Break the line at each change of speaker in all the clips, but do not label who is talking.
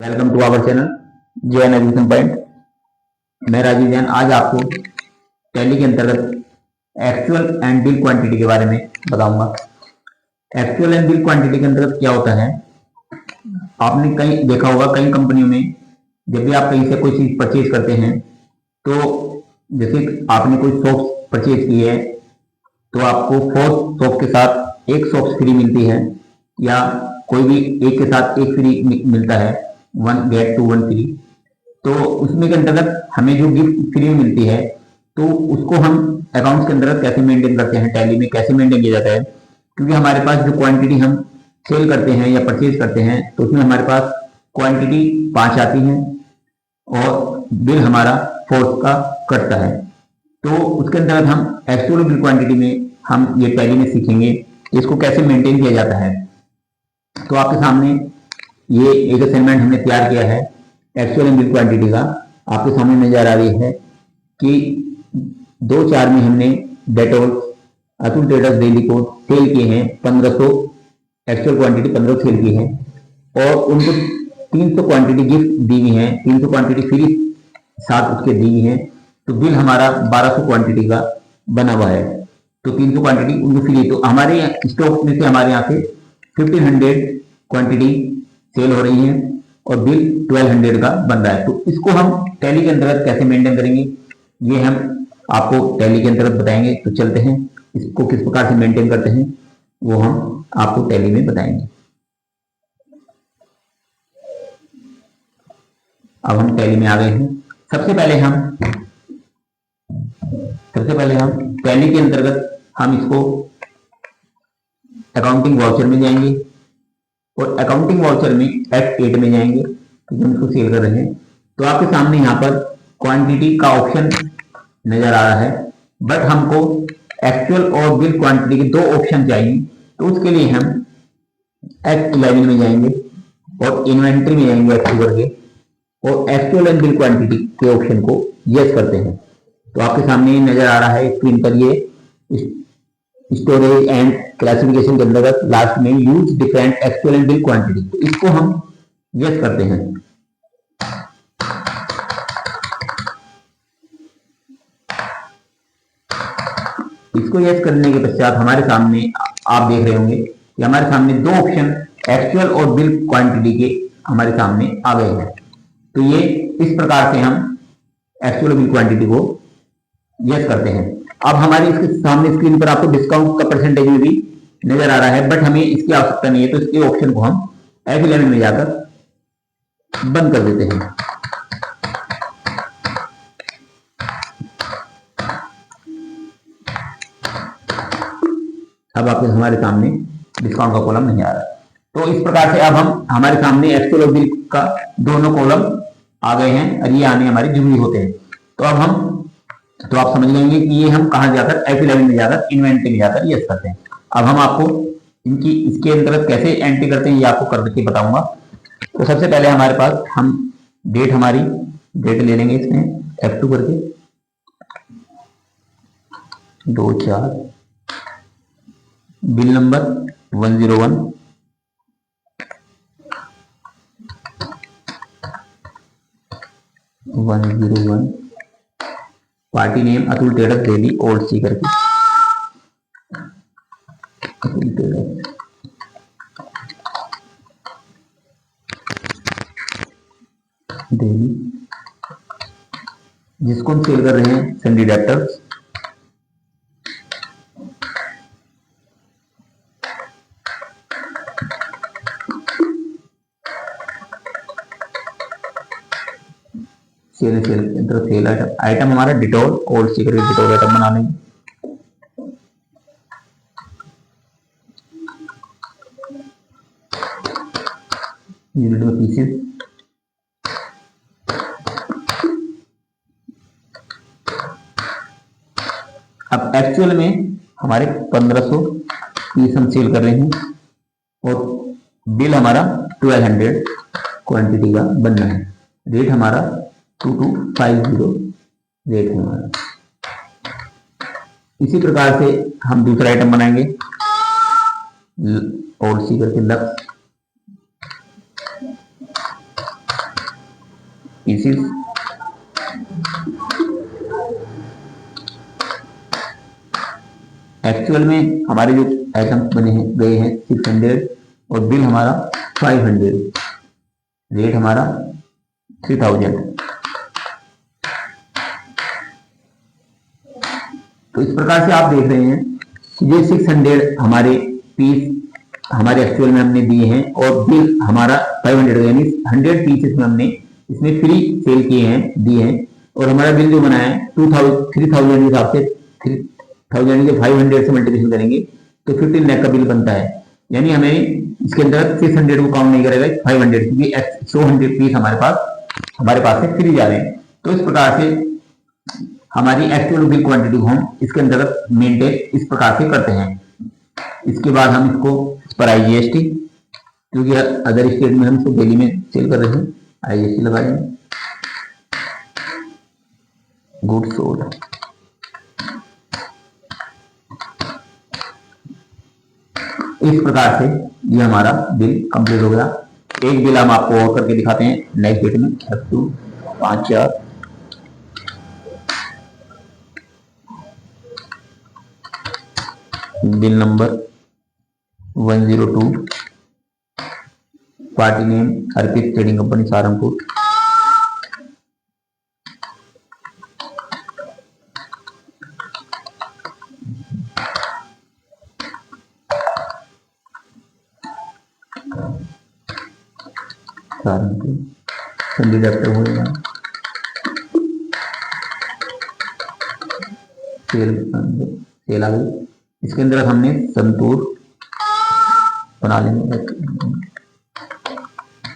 Welcome to our channel J N. Education point. मैं राजीव जैन आज आपको टैली के अंतर्गत एक्चुअल एंड बिल क्वांटिटी के बारे में बताऊंगा। एक्चुअल एंड बिल क्वांटिटी के अंतर्गत क्या होता है, आपने कहीं देखा होगा, कई कंपनियों में जब भी आप कहीं से कोई चीज परचेज करते हैं तो जैसे आपने कोई सॉक्स परचेज की है तो आपको 4 सॉक्स के साथ एक सॉक्स फ्री मिलती है, या कोई भी एक के साथ एक फ्री मिलता है, 1 गेट 2 1 फ्री। तो उसमें के अंतर्गत हमें जो गिफ्ट फ्री मिलती है तो उसको हम अकाउंट्स के अंतर्गत कैसे मेंटेन करते हैं, टैली में कैसे मेंटेन किया जाता है। क्योंकि हमारे पास जो क्वांटिटी हम सेल करते हैं या परचेज करते हैं तो उसमें हमारे पास क्वांटिटी 5 आती है और बिल हमारा 4 का कटता है। तो उसके अंतर्गत हम एक्चुअल बिल क्वांटिटी में हम ये टैली में सीखेंगे इसको कैसे मेंटेन किया जाता है। तो आपके सामने ये एक असाइनमेंट हमने तैयार किया है एक्चुअल एंड बिल क्वांटिटी का। आपके सामने नजर आ रही है कि 2-4 में हमने डेटॉल अतुल ट्रेडर्स डेली को सेल किए हैं 1500, एक्चुअल क्वांटिटी 1500 सेल की है और उनको 300 क्वांटिटी गिफ्ट दी हुई है, 300 क्वांटिटी फ्री साथ उसके दी हुई है। तो बिल हमारा 1200 क्वांटिटी का बना हुआ है। तो 300 क्वांटिटी उनको फ्री, तो हमारे स्टॉक में से हमारे यहाँ से 1500 क्वांटिटी सेल हो रही है और बिल 1200 का बन रहा है। तो इसको हम टैली के अंतर्गत कैसे मेंटेन करेंगे ये हम आपको टैली के अंतर्गत बताएंगे। तो चलते हैं, इसको किस प्रकार से मेंटेन करते हैं वो हम आपको टैली में बताएंगे। अब हम टैली में आ गए हैं। सबसे पहले हम टैली के अंतर्गत हम इसको अकाउंटिंग वाउचर में जाएंगे और अकाउंटिंग वाउचर में F8 में जाएंगे क्योंकि हम इसको सेल कर रहे हैं। तो आपके सामने यहाँ पर क्वांटिटी का ऑप्शन नजर आ रहा है, बट हमको एक्चुअल और बिल क्वांटिटी के 2 ऑप्शन चाहिए। तो उसके लिए हम F11 में जाएंगे और इन्वेंट्री में जाएंगे F2 करके और एक्चुअल एंड बिल क्वांटिटी के ऑप्शन को यस करते हैं। तो आपके सामने नजर आ रहा है स्क्रीन पर ये स्टोरेज एंड क्लासिफिकेशन के अंतर्गत लास्ट में use different actual and bill quantity, तो इसको हम यस करते हैं। इसको यस करने के पश्चात हमारे सामने आप देख रहे होंगे कि हमारे सामने 2 ऑप्शन एक्चुअल और बिल क्वांटिटी के हमारे सामने आ गए हैं। तो ये इस प्रकार से हम एक्चुअल बिल क्वांटिटी को यस करते हैं। अब हमारे इसके सामने स्क्रीन पर आपको डिस्काउंट का परसेंटेज में भी नजर आ रहा है, बट हमें इसकी आवश्यकता नहीं है। तो इसके ऑप्शन को हम F11 में जाकर बंद कर देते हैं। अब आपके हमारे सामने डिस्काउंट का कॉलम नहीं आ रहा। तो इस प्रकार से अब हम हमारे सामने एक्चुअल और बिल का दोनों कॉलम आ गए हैं और ये आने हमारे जरूरी होते हैं। तो आप समझ लेंगे कि ये हम कहां जाकर F11 में जाकर इन्वेंट्री में जाकर यस करते हैं। अब हम आपको इसके अंतर्गत कैसे एंट्री करते हैं ये आपको करके बताऊंगा। तो सबसे पहले हमारे पास हम हमारी डेट ले लेंगे, इसमें F2 करके 2-4, bill number 101, party name Atul traders Delhi old C करके अतुल ट्रेडर्स डेली, जिसको हम सेल कर रहे हैं सन्डी डेप्टर्स। सेल आइटम हमारा डिटोल ओल्ड सी करके डिटोल आइटम बना लेंगे। यूनिट में पीसेस, अब एक्चुअल में हमारे 1500 पीस हम सेल कर रहे हैं और बिल हमारा 1200 क्वांटिटी का बनना है। रेट हमारा 2250 रेट है हमारा। इसी प्रकार से हम दूसरा आइटम बनाएंगे ओल्ड सी करके लक्स पीसेस। एक्चुअल में हमारे जो आइटम बने हैं गए हैं 600 और बिल हमारा 500, रेट हमारा 3000। तो इस प्रकार से आप देख रहे हैं कि ये 600 हमारे पीस हमारे एक्चुअल में हमने दिए हैं और बिल हमारा 500, यानी 100 पीसेस में हमने इसमें फ्री सेल किए हैं, दिए हैं, और हमारा बिल जो बना है 3000 के हिसाब से 3000 के 500 से मल्टीप्लिकेशन करेंगे तो 15 लाख का बिल बनता है। यानी हमें इसके अंदर 600 को काउंट नहीं करेगा, 500, क्योंकि 100 पीस हमारे पास से फ्री जा रहे हैं। तो इस प्रकार से हमारी एक्चुअल बिल क्वांटिटी को हम इसके अंदर मेंटेन इस प्रकार से करते हैं। इसके बाद हम इसको पर IGST, क्योंकि अदर स्टेट में हम इसको डेली में सेल कर रहे हैं, IGST लगा देंगे। गुड्स सोल्ड, इस प्रकार से ये हमारा बिल कंप्लीट हो गया। एक बिल हम आपको और करके दिखाते हैं नेक्स्ट डेट में, F2 5/4। Bill number 102, party name Arpit trading company Saharanpur. Sundry debtor हो गया, सेल आ गई। इसके अंदर हमने संतूर बना लेंगे,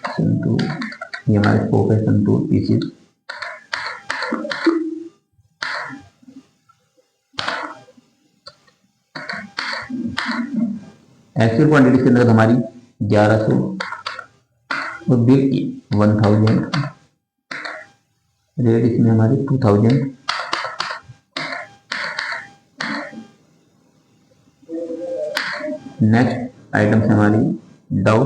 संतूर, ये हमारे स्कोप है, संतूर पीसेस। एक्चुअल क्वांटिटी के अंदर हमारी 1100 और बिल 1000, रेट इसमें हमारी 2000। नेक्स्ट आइटम से हमारी डव,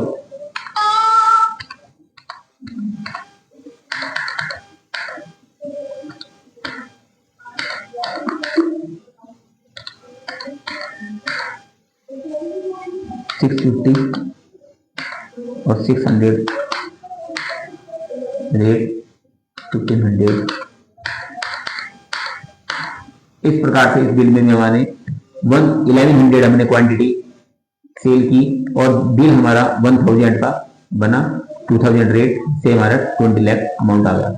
$650 और 600, रेट 1500। इस प्रकार से इस बिल में हमारे 1100 हमने क्वांटिटी सेल की और बिल हमारा 1000 का बना, 2000 रेट से हमारा 20 लाख अमाउंट आ गया।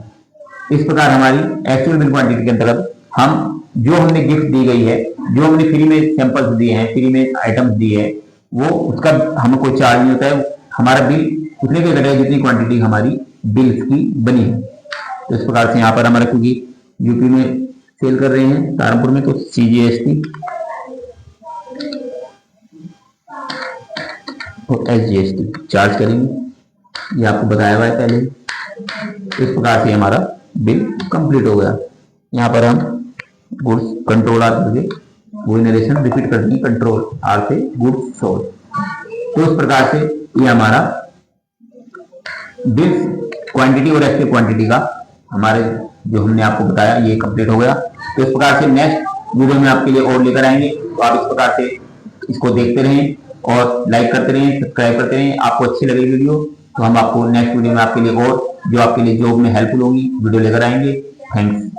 इस प्रकार हमारी एक्चुअल बिल क्वांटिटी के अंतर्गत हम जो हमने गिफ्ट दी गई है, जो हमने फ्री में सैंपल्स दिए हैं, फ्री में आइटम्स दिए हैं, वो उसका हमें कोई चार्ज नहीं होता है। हमारा बिल उतने के घटेगा जितनी क्वांटिटी हमारी बिल्स की बनी है। तो इस प्रकार से यहाँ पर हमारा, क्योंकि यूपी में सेल कर रहे हैं सहारनपुर में, तो CGST और SGST चार्ज करेंगे, ये आपको बताया हुआ है पहले। इस प्रकार से हमारा बिल कंप्लीट हो गया। यहाँ पर हम गुड्स कंट्रोल आर करके वही नरेशन रिपीट कर देंगे, कंट्रोल आर से गुड्स सोल्ड। तो इस प्रकार से ये हमारा बिल्स क्वांटिटी और एक्चुअल क्वांटिटी का हमारे जो हमने आपको बताया ये कंप्लीट हो गया। तो इस प्रकार से नेक्स्ट वीडियो में आपके लिए और लेकर आएंगे। तो आप इस प्रकार से इसको देखते रहें और लाइक करते रहें, सब्सक्राइब करते रहें। आपको अच्छी लगी वीडियो तो हम आपको नेक्स्ट वीडियो में आपके लिए और जो आपके लिए जॉब में हेल्पफुल होंगी वीडियो लेकर आएंगे। थैंक्स।